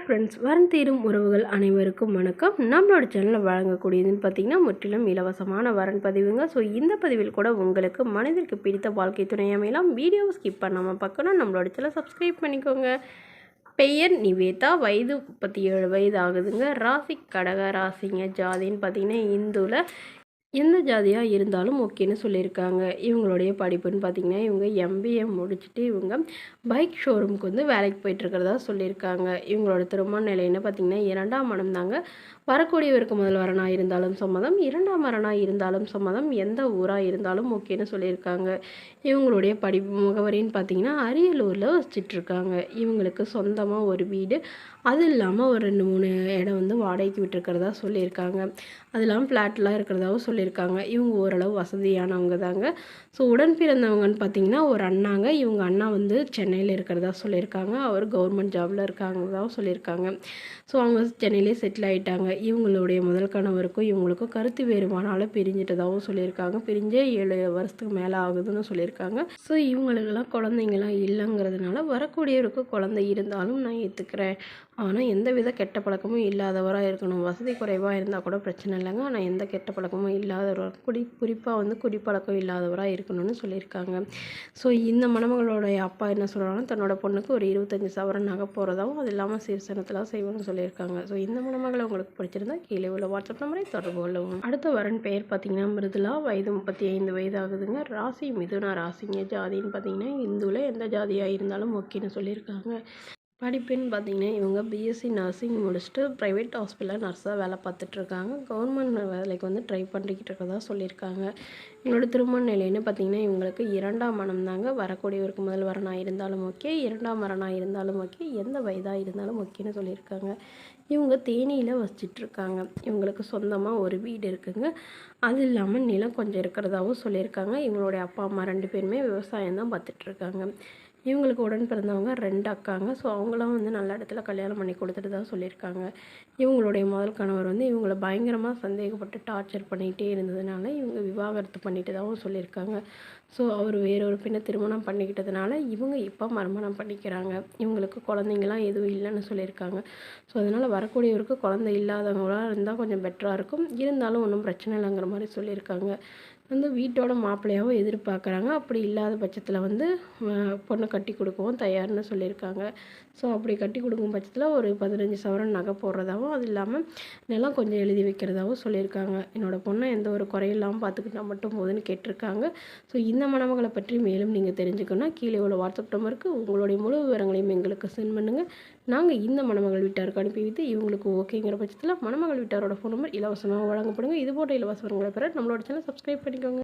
Friends, வரன் தீரும் உறவுகள் அனைவருக்கும் வணக்கம். நம்மளோட சேனலில் வழங்கக்கூடியதுன்னு பார்த்திங்கன்னா முற்றிலும் இலவசமான வரன் பதிவுங்க. ஸோ இந்த பதிவில் கூட உங்களுக்கு மனதிற்கு பிடித்த வாழ்க்கை துணை அமையலாம். வீடியோவை ஸ்கிப் பண்ணாமல் பார்க்கணும். நம்மளோட சேனலை சப்ஸ்கிரைப் பண்ணிக்கோங்க. பெயர் நிவேதா, வயது 37 வயது ஆகுதுங்க. ராசி கடக ராசிங்க. ஜாதின்னு பார்த்திங்கன்னா இந்துவில் எந்த ஜாதியாக இருந்தாலும் ஓகேன்னு சொல்லியிருக்காங்க. இவங்களுடைய படிப்புன்னு பார்த்திங்கன்னா இவங்க எம்பிஏ முடிச்சுட்டு இவங்க பைக் ஷோரூமுக்கு வந்து வேலைக்கு போயிட்டுருக்கிறதா சொல்லியிருக்காங்க. இவங்களோட திருமண நிலைன்னு பார்த்திங்கன்னா 2ஆம் மனம் தாங்க. வரக்கூடியவருக்கு முதல் வரனாக இருந்தாலும் சம்மதம், 2ஆம் வரனாக இருந்தாலும் சம்மதம், எந்த ஊராக இருந்தாலும் ஓகேன்னு சொல்லியிருக்காங்க. இவங்களுடைய படிப்பு முகவரின்னு பார்த்திங்கன்னா அரியலூரில் வசிச்சிட்ருக்காங்க. இவங்களுக்கு சொந்தமாக ஒரு வீடு, அது இல்லாமல் ஒரு 2-3 இடம் வந்து வாடகைக்கு விட்டுருக்கிறதா சொல்லியிருக்காங்க. அது இல்லாமல் ஃப்ளாட்லாம் இருக்கிறதாவும் சொல்லியிருக்காங்க. இவங்க ஓரளவு வசதியானவங்க தாங்க. ஸோ உடன் பிறந்தவங்கன்னு பார்த்திங்கன்னா ஒரு அண்ணாங்க. இவங்க அண்ணா வந்து சென்னையில் இருக்கிறதா சொல்லியிருக்காங்க. அவர் கவர்மெண்ட் ஜாபில் இருக்காங்கதாகவும் சொல்லியிருக்காங்க. ஸோ அவங்க சென்னையிலே செட்டில் ஆகிட்டாங்க. இவங்களுடைய முதல் கணவருக்கும் இவங்களுக்கும் கருத்து வேறுபாடால் பிரிஞ்சிட்டதாகவும் சொல்லியிருக்காங்க. பிரிஞ்சே 7 வருஷத்துக்கு மேலே ஆகுதுன்னு சொல்லியிருக்காங்க. ஸோ இவங்களுக்கெல்லாம் குழந்தைங்களாம் இல்லைங்கிறதுனால வரக்கூடியவருக்கு குழந்தை இருந்தாலும் நான் ஏற்றுக்கிறேன். ஆனால் எந்த வித கெட்ட பழக்கமும் இல்லாதவராக இருக்கணும். வசதி குறைவாக இருந்தால் கூட பிரச்சனை இல்லைங்க. ஆனால் எந்த கெட்ட பழக்கமும் இல்லாதவராக குறிப்பாக வந்து குடிப்பழக்கம் இல்லாதவராக இருக்கணும்னு சொல்லியிருக்காங்க. ஸோ இந்த மணமகளோடைய அப்பா என்ன சொல்கிறாங்கன்னா தன்னோட பொண்ணுக்கு ஒரு 25 சவரன் நகை போகிறதாவும், அது இல்லாமல் சீர்சனத்தெல்லாம் செய்வாங்கன்னு சொல்லியிருக்காங்க. ஸோ இந்த மணமகளை உங்களுக்கு பிடிச்சிருந்தா கீழே உள்ள வாட்ஸ்அப் நம்பரை தொடர்பு கொள்ளவும். அடுத்த வரன் பெயர் பார்த்திங்கன்னா மிருதுலா, வயது 35 வயது ஆகுதுங்க. ராசி மிதுன ராசிங்க. ஜாதின்னு பார்த்திங்கன்னா இந்துவில் எந்த ஜாதியாக இருந்தாலும் ஓகேன்னு சொல்லியிருக்காங்க. படிப்புன்னு பார்த்திங்கன்னா இவங்க பிஎஸ்சி நர்சிங் முடிச்சுட்டு ப்ரைவேட் ஹாஸ்பிட்டலில் நர்ஸாக வேலை பார்த்துட்ருக்காங்க. கவர்மெண்ட் வேலைக்கு வந்து ட்ரை பண்ணிக்கிட்டு இருக்கிறதா சொல்லியிருக்காங்க. இவங்களோட திருமண நிலைன்னு பார்த்திங்கன்னா இவங்களுக்கு 2ஆம் மனம் தாங்க. வரக்கூடியவருக்கு முதல் வரனாக இருந்தாலும் ஓகே, 2ஆம் வரனாக இருந்தாலும் ஓகே, எந்த வயதாக இருந்தாலும் ஓகேன்னு சொல்லியிருக்காங்க. இவங்க தேனியில் வசிச்சிட்ருக்காங்க. இவங்களுக்கு சொந்தமாக ஒரு வீடு இருக்குங்க. அது இல்லாமல் நிலம் கொஞ்சம் இருக்கிறதாவும் சொல்லியிருக்காங்க. இவங்களுடைய அப்பா அம்மா 2 பேருமே விவசாயம் தான் பார்த்துட்ருக்காங்க. இவங்களுக்கு உடன் பிறந்தவங்க 2 அக்காங்க. ஸோ அவங்களாம் வந்து நல்ல இடத்துல கல்யாணம் பண்ணி கொடுத்துட்டு தான் சொல்லியிருக்காங்க. இவங்களுடைய முதல் கணவர் வந்து இவங்கள பயங்கரமாக சந்தேகப்பட்டு டார்ச்சர் பண்ணிகிட்டே இருந்ததுனால இவங்க விவாகரத்து பண்ணிட்டதாகவும் சொல்லியிருக்காங்க. ஸோ அவர் வேறொரு பெண்ணை திருமணம் பண்ணிக்கிட்டதுனால இவங்க இப்போ மறுமணம் பண்ணிக்கிறாங்க. இவங்களுக்கு குழந்தைங்களாம் எதுவும் இல்லைன்னு சொல்லியிருக்காங்க. ஸோ அதனால் வரக்கூடியவருக்கு குழந்தை இல்லாதவங்களாக இருந்தால் கொஞ்சம் பெட்டராக இருக்கும். இருந்தாலும் ஒன்றும் பிரச்சனை இல்லைங்கிற மாதிரி சொல்லியிருக்காங்க. வந்து வீட்டோட மாப்பிள்ளையாகவும் எதிர்பார்க்குறாங்க. அப்படி இல்லாத பட்சத்தில் வந்து பொண்ணை கட்டி கொடுக்கவும் தயார்னு சொல்லியிருக்காங்க. ஸோ அப்படி கட்டி கொடுக்கும் பட்சத்தில் ஒரு 15 சவரன் நகை போடுறதாகவும், அது இல்லாமல் நிலம் கொஞ்சம் எழுதி வைக்கிறதாகவும் சொல்லியிருக்காங்க. என்னோடய பொண்ணை எந்த ஒரு குறையும் இல்லாமல் பார்த்துக்கிட்டா மட்டும் போதுன்னு கேட்டிருக்காங்க. ஸோ இந்த மணமகளை பற்றி மேலும் நீங்கள் தெரிஞ்சுக்கணுன்னா கீழே உள்ள வாட்ஸ்அப் நம்பருக்கு உங்களுடைய முழு விவரங்களையும் எங்களுக்கு சென்ட் பண்ணுங்கள். நாங்கள் இந்த மணமகள் வீட்டாருக்கு அனுப்பி வைத்து இவங்களுக்கு ஓகேங்கிற பட்சத்தில் மணமகள் வீட்டாரோட ஃபோன் நம்பர் இலவசமாக வழங்கப்படுங்க. இது போன்ற இலவச வரங்களை பெற நம்மளோட சேனல் சப்ஸ்கிரைப் பண்ணிக்கோங்க.